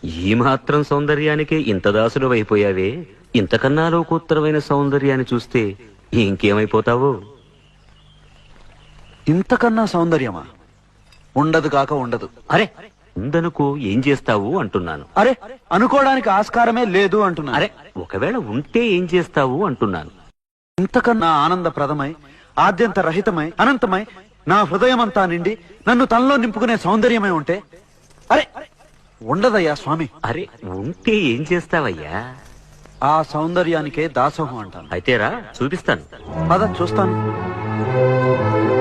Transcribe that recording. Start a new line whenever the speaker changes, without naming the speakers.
ఈ మాత్రం సౌందర్యానికి ఇంత దాసులు అయిపోయావే, ఇంతకన్నా లోకోత్తరమైన సౌందర్యాన్ని చూస్తే ఇంకేమైపోతావో.
ఇంతకన్నా సౌందర్యమా? ఉండదు కాక ఉండదు.
అరే ఉందనుకో ఏం చేస్తావు అంటున్నాను.
అరే అనుకోవడానికి ఆస్కారమే లేదు అంటున్నా.
అరే ఒకవేళ ఉంటే ఏం చేస్తావు అంటున్నాను.
ఇంతకన్నా ఆనందప్రదమై, ఆద్యంత రహితమై, అనంతమై, నా హృదయమంతా నిండి నన్ను తనలో నింపుకునే సౌందర్యమై ఉంటే అరే ఉండదయ్యా స్వామి.
అరే ఉంటే ఏం చేస్తావయ్యా?
ఆ సౌందర్యానికే దాసోహం అంటాను.
అయితేరా చూపిస్తాను.
పద చూస్తాను.